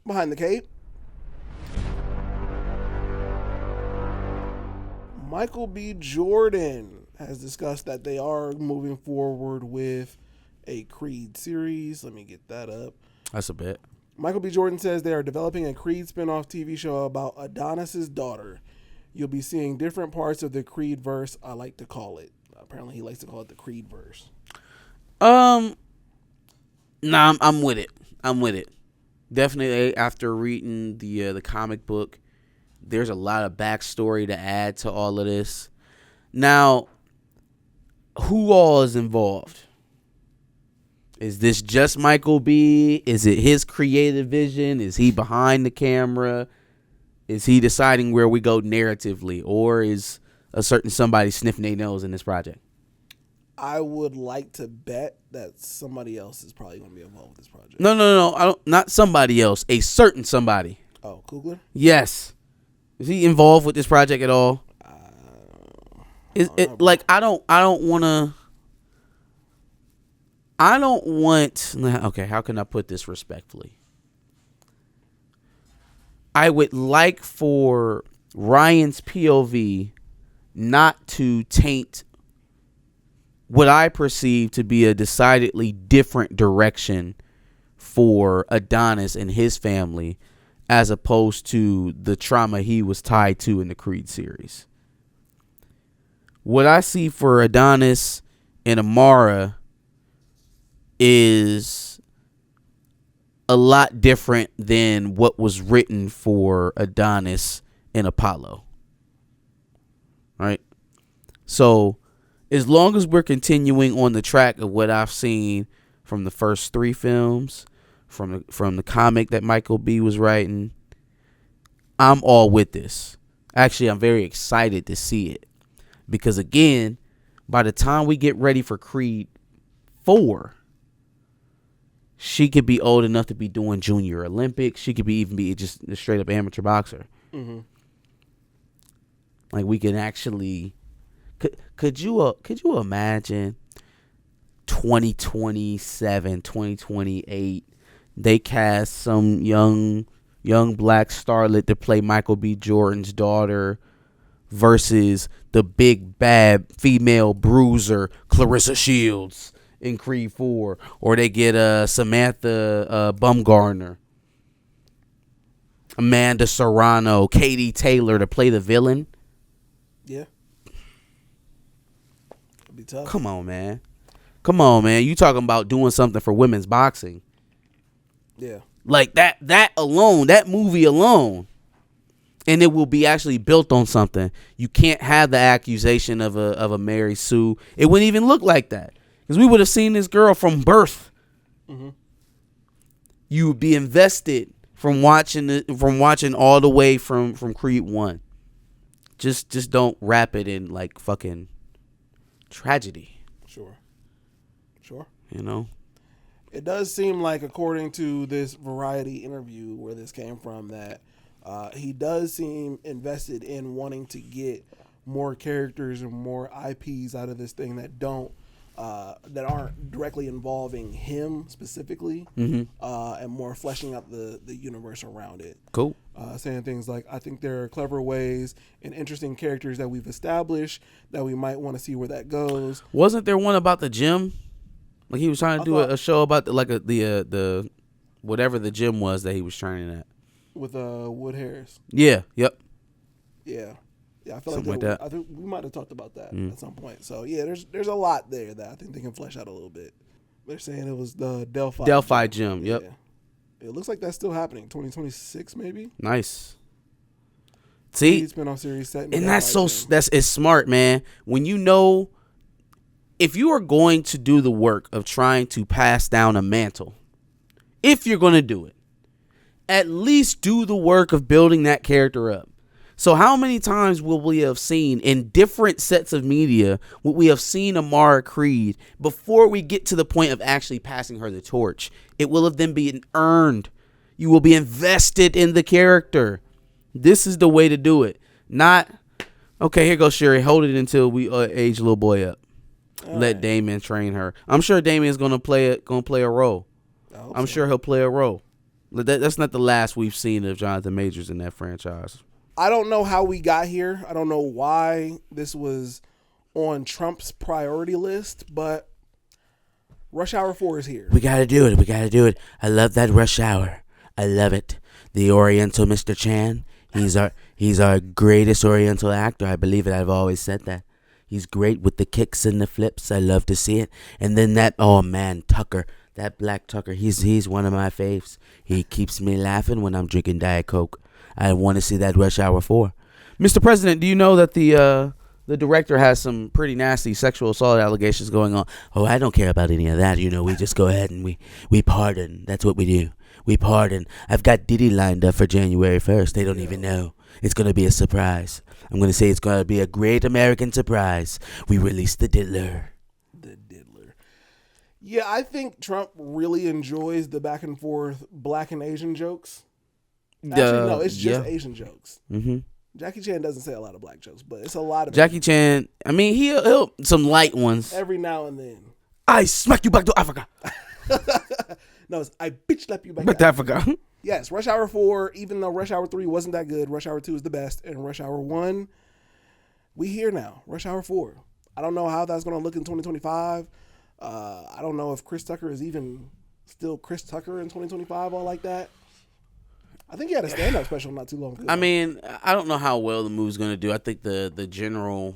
Behind the cape. Michael B. Jordan has discussed that they are moving forward with a Creed series. Let me get that up. That's a bit. Michael B. Jordan says they are developing a Creed spinoff TV show about Adonis's daughter. You'll be seeing different parts of the Creed verse, I like to call it. Apparently he likes to call it the Creed verse. Nah, I'm with it. I'm with it. Definitely after reading the comic book, there's a lot of backstory to add to all of this. Now, who all is involved? Is this just Michael B? Is it his creative vision? Is he behind the camera? Is he deciding where we go narratively? Or is a certain somebody sniffing their nose in this project? I would like to bet that somebody else is probably going to be involved with this project. No. I don't. Not somebody else. A certain somebody. Oh, Coogler? Yes. Is he involved with this project at all? Is it like I don't want. Okay, how can I put this respectfully? I would like for Ryan's POV not to taint what I perceive to be a decidedly different direction for Adonis and his family, as opposed to the trauma he was tied to in the Creed series. What I see for Adonis and Amara is a lot different than what was written for Adonis and Apollo. Right? So, as long as we're continuing on the track of what I've seen from the first 3 films, from the comic that Michael B was writing, I'm all with this. Actually, I'm very excited to see it. Because again, by the time we get ready for Creed 4, she could be old enough to be doing Junior Olympics. She could even be just a straight up amateur boxer. Mm-hmm. Like we can actually, could you imagine 2027, 2028, they cast some young black starlet to play Michael B. Jordan's daughter versus the big bad female bruiser Clarissa Shields in Creed 4, or they get Samantha Bumgarner, Amanda Serrano, Katie Taylor to play the villain. Yeah. It'd be tough. Come on, man. You talking about doing something for women's boxing. Yeah. Like that alone, that movie alone. And it will be actually built on something. You can't have the accusation of a Mary Sue. It wouldn't even look like that. Because we would have seen this girl from birth. Mm-hmm. You would be invested from watching all the way from Creed 1. Just don't wrap it in like fucking tragedy. Sure. You know? It does seem like, according to this Variety interview where this came from, that he does seem invested in wanting to get more characters and more IPs out of this thing that aren't directly involving him specifically, and more fleshing out the universe around it. Cool. Saying things like, I think there are clever ways and interesting characters that we've established that we might want to see where that goes. Wasn't there one about the gym? Like he was trying to do a show about the whatever the gym was that he was training at. With Wood Harris. Yeah. Yep. Yeah. I feel something like that. I think we might have talked about that at some point. So yeah, there's a lot there that I think they can flesh out a little bit. They're saying it was the Delphi gym. Yep. Yeah. It looks like that's still happening. 2026 maybe. Nice. See, spinoff series set. And it's smart, man. When you know, if you are going to do the work of trying to pass down a mantle, if you're going to do it, at least do the work of building that character up. So how many times will we have seen in different sets of media, will we have seen Amara Creed before we get to the point of actually passing her the torch? It will have then been earned. You will be invested in the character. This is the way to do it. Not, okay, here goes Sherry. Hold it until we age little boy up. All Let right. Damon train her. I'm sure Damien's gonna play a role. I'm sure he'll play a role. That's not the last we've seen of Jonathan Majors in that franchise. I don't know how we got here. I don't know why this was on Trump's priority list, but Rush Hour 4 is here. We gotta do it. We gotta do it. I love that Rush Hour. I love it. The Oriental Mr. Chan. He's our greatest Oriental actor. I believe it. I've always said that. He's great with the kicks and the flips. I love to see it. And then Tucker. That black Tucker. He's one of my faves. He keeps me laughing when I'm drinking Diet Coke. I want to see that Rush Hour 4. Mr. President, do you know that the director has some pretty nasty sexual assault allegations going on? Oh, I don't care about any of that. We just go ahead and we pardon. That's what we do. We pardon. I've got Diddy lined up for January 1st. They don't even know. It's going to be a surprise. I'm going to say it's going to be a great American surprise. We release the diddler. The diddler. Yeah, I think Trump really enjoys the back and forth black and Asian jokes. Actually, no, it's just Asian jokes. Mm-hmm. Jackie Chan doesn't say a lot of black jokes, but it's a lot of Jackie Chan. I mean, he'll some light ones every now and then. I smack you back to Africa. No, it's I bitch slap you back to Africa. Yes, Rush Hour 4, even though Rush Hour 3 wasn't that good, Rush Hour 2 is the best, and Rush Hour 1, we here now. Rush Hour 4. I don't know how that's going to look in 2025. I don't know if Chris Tucker is even still Chris Tucker in 2025 or like that. I think he had a stand-up special not too long ago. I mean, I don't know how well the movie's going to do. I think the general,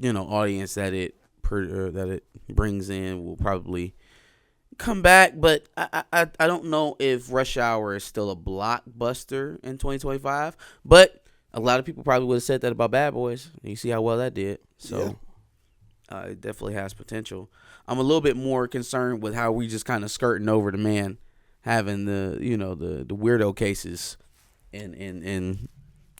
audience that it brings in will probably come back, but I don't know if Rush Hour is still a blockbuster in 2025. But a lot of people probably would have said that about Bad Boys. You see how well that did. So it definitely has potential. I'm a little bit more concerned with how we just kind of skirting over the man having the weirdo cases and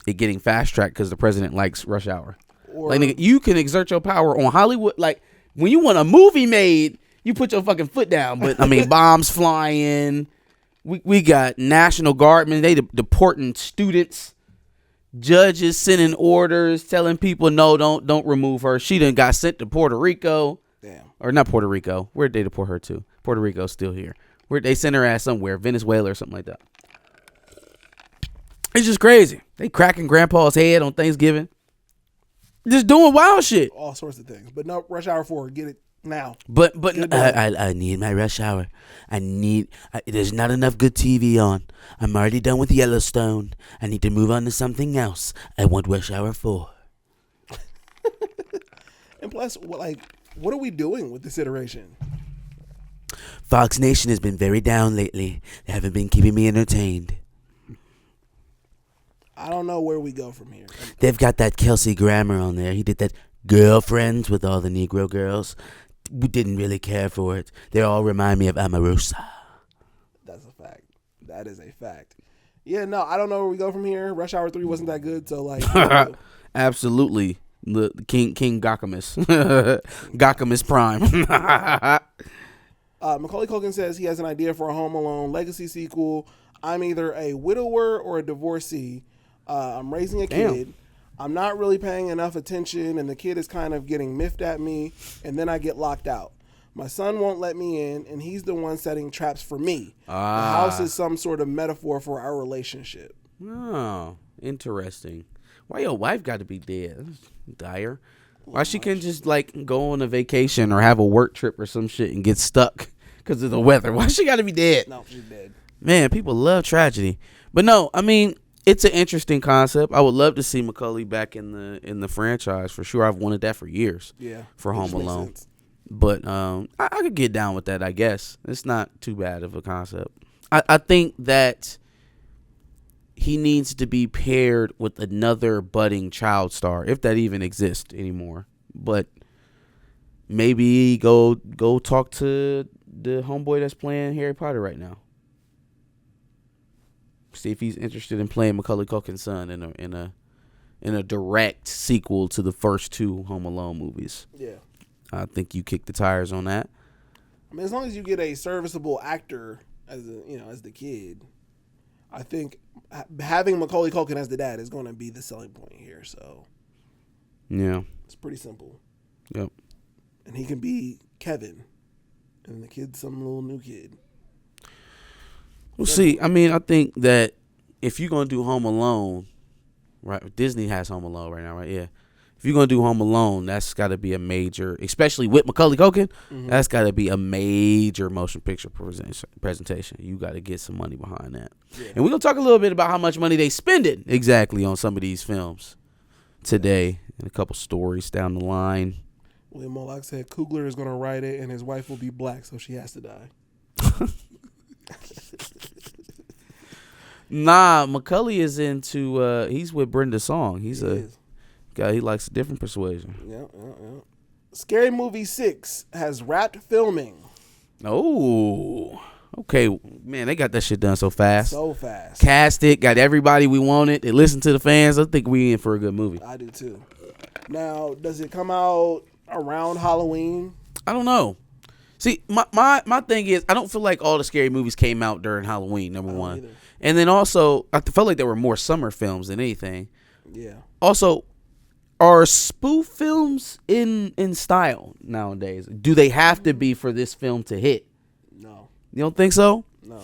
it getting fast tracked because the president likes Rush Hour. Like, nigga, you can exert your power on Hollywood. Like, when you want a movie made, you put your fucking foot down. But I mean, bombs flying. We got National Guardmen. They deporting students. Judges sending orders, telling people no, don't remove her. She done got sent to Puerto Rico. Damn. Or not Puerto Rico. Where'd they deport her to? Puerto Rico's still here. They sent her ass somewhere, Venezuela or something like that. It's just crazy. They cracking grandpa's head on Thanksgiving. Just doing wild shit. All sorts of things. But no, Rush Hour 4, get it now. But I need my Rush Hour. There's not enough good TV on. I'm already done with Yellowstone. I need to move on to something else. I want Rush Hour 4. And plus, what are we doing with this iteration? Fox Nation has been very down lately. They haven't been keeping me entertained. I don't know where we go from here. They've got that Kelsey Grammer on there. He did that Girlfriends with all the Negro girls. We didn't really care for it. They all remind me of Omarosa. That's a fact. That is a fact. Yeah, no, I don't know where we go from here. Rush Hour 3 wasn't that good, so Absolutely. The King Gakamus. Gakamus Prime. Macaulay Culkin says he has an idea for a Home Alone legacy sequel. I'm either a widower or a divorcee. I'm raising a kid. I'm not really paying enough attention, and the kid is kind of getting miffed at me, and then I get locked out. My son won't let me in, and he's the one setting traps for me. The house is some sort of metaphor for our relationship. Oh, interesting. Why your wife got to be dead? That's dire. Why she can just go on a vacation or have a work trip or some shit and get stuck because of the weather? Why she got to be dead? No, she's dead. Man, people love tragedy. But no, I mean, it's an interesting concept. I would love to see Macaulay back in the franchise for sure. I've wanted that for years. Yeah, for Home Alone. But I could get down with that, I guess. It's not too bad of a concept. I think that he needs to be paired with another budding child star, if that even exists anymore. But maybe go talk to the homeboy that's playing Harry Potter right now. See if he's interested in playing Macaulay Culkin's son in a direct sequel to the first two Home Alone movies. Yeah, I think you kick the tires on that. I mean, as long as you get a serviceable actor as the kid, I think having Macaulay Culkin as the dad is going to be the selling point here. So yeah, it's pretty simple. Yep, and he can be Kevin, and the kid's some little new kid. We'll see. I mean, I think that if you're gonna do Home Alone, right? Disney has Home Alone right now, right? Yeah. If you're gonna do Home Alone, that's got to be a major, especially with Macaulay Culkin. That's got to be a major motion picture presentation. You got to get some money behind that. Yeah. And we're gonna talk a little bit about how much money they spending exactly on some of these films today, and a couple stories down the line. William Moloch said Coogler is gonna write it, and his wife will be black, so she has to die. Nah, Macaulay is into. He's with Brenda Song. He's a guy. He likes a different persuasion. Yeah. Scary Movie 6 has wrapped filming. Oh, okay, man. They got that shit done so fast. So fast. Cast it. Got everybody we wanted. They listened to the fans. I think we in for a good movie. I do too. Now, does it come out around Halloween? I don't know. See, my thing is, I don't feel like all the scary movies came out during Halloween, number one. Either. And then also, I felt like there were more summer films than anything. Yeah. Also, are spoof films in style nowadays? Do they have to be for this film to hit? No. You don't think so? No.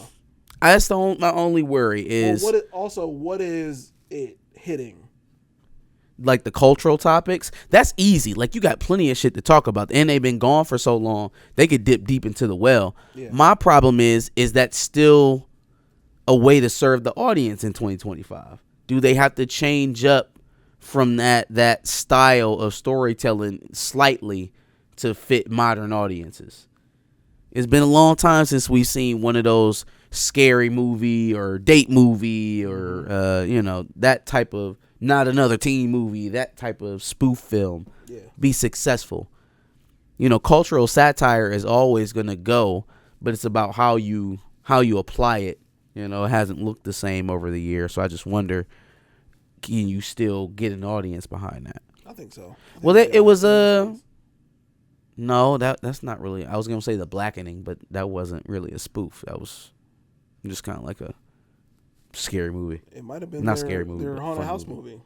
That's my only worry is... Well, what is it hitting? Like the cultural topics, that's easy. Like you got plenty of shit to talk about, and they've been gone for so long they could dip deep into the well. Yeah. My problem is that still a way to serve the audience in 2025? Do they have to change up from that style of storytelling slightly to fit modern audiences? It's been a long time since we've seen one of those scary movie or date movie or that type of, not another teen movie, that type of spoof film be successful. Cultural satire is always going to go, but it's about how you apply it. It hasn't looked the same over the years, so I just wonder, can you still get an audience behind that? I think so. It was no, that's not really. I was going to say The Blackening, but that wasn't really a spoof. That was just kind of like a scary movie. It might have been not scary movie. Their haunted house movie.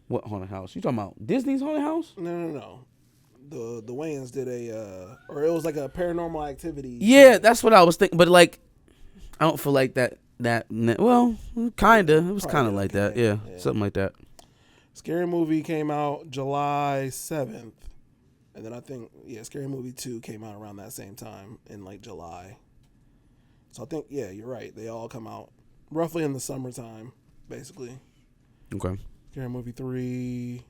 What haunted house? You talking about Disney's haunted house? No. The Wayans did or it was like a Paranormal Activity. Yeah, that's what I was thinking. But like, I don't feel like that. Well, kinda. It was kind of like that. Yeah, something like that. Scary Movie came out July 7th, and then I think Scary Movie 2 came out around that same time in like July. So I think, you're right. They all come out roughly in the summertime, basically. Okay. Scary Movie 3,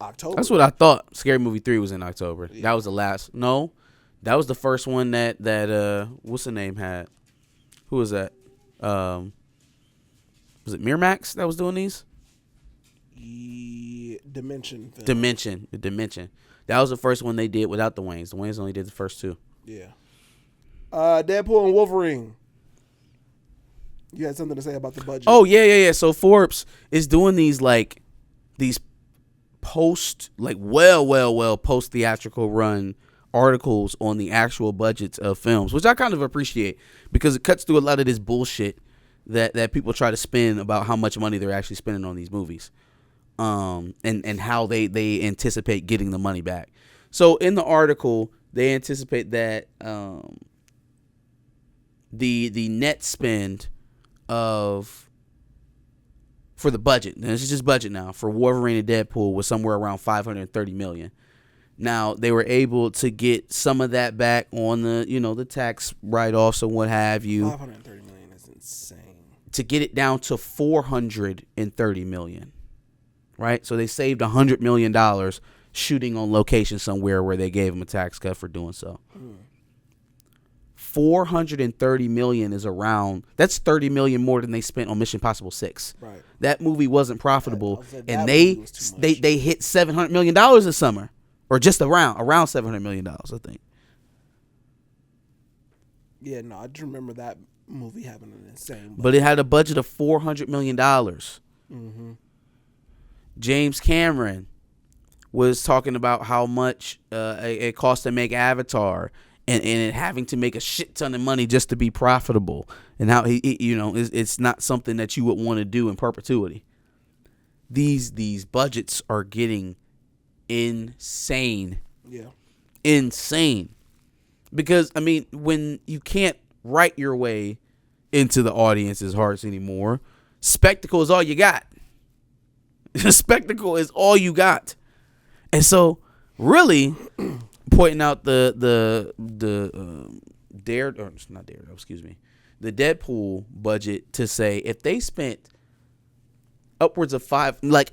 October. That's what I thought. Scary Movie 3 was in October. Yeah. That was the last. No, that was the first one that what's the name had? Who was that? Was it Miramax that was doing these? Dimension film. Dimension. That was the first one they did without the Wayans. The Wayans only did the first two. Yeah. Deadpool and Wolverine. You had something to say about the budget. Oh, yeah. So Forbes is doing these post, post theatrical run articles on the actual budgets of films, which I kind of appreciate because it cuts through a lot of this bullshit that people try to spin about how much money they're actually spending on these movies, and how they anticipate getting the money back. So in the article, they anticipate that the net spend for the budget, and this is just budget now, for Wolverine and Deadpool was somewhere around $530 million. Now they were able to get some of that back on the tax write-offs and what have you. $530 million is insane. To get it down to $430 million, right? So they saved $100 million shooting on location somewhere where they gave them a tax cut for doing so. $430 million is that's $30 million more than they spent on Mission Impossible 6. Right. That movie wasn't profitable, and they hit $700 million this summer, or just around $700 million, I think. Yeah, no, I just remember that movie having an insane budget. But it had a budget of $400 million. Mm-hmm. James Cameron was talking about how much it cost to make Avatar, and it having to make a shit ton of money just to be profitable, and how it's not something that you would want to do in perpetuity. These budgets are getting insane. Yeah. Insane. Because when you can't right your way into the audience's hearts anymore. Spectacle is all you got. Spectacle is all you got. And so, really, pointing out the Deadpool budget to say if they spent upwards of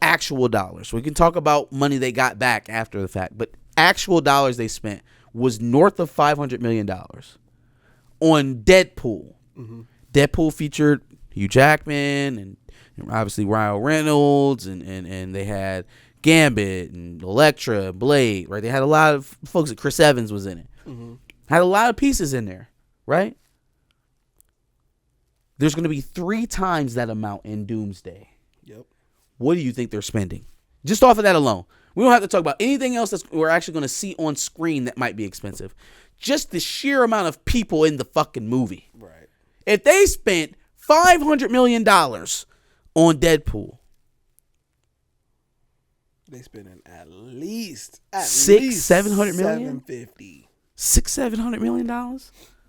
actual dollars. We can talk about money they got back after the fact, but actual dollars they spent was north of $500 million on Deadpool. Mm-hmm. Deadpool featured Hugh Jackman and obviously Ryan Reynolds and they had Gambit and Elektra, Blade, right? They had a lot of folks. Chris Evans was in it. Mm-hmm. Had a lot of pieces in there, right? There's going to be 3 times that amount in Doomsday. Yep. What do you think they're spending? Just off of that alone. We don't have to talk about anything else that we're actually going to see on screen that might be expensive. Just the sheer amount of people in the fucking movie. Right. If they spent $500 million on Deadpool, they spending at least $600-700 million. $750. $600-700 million.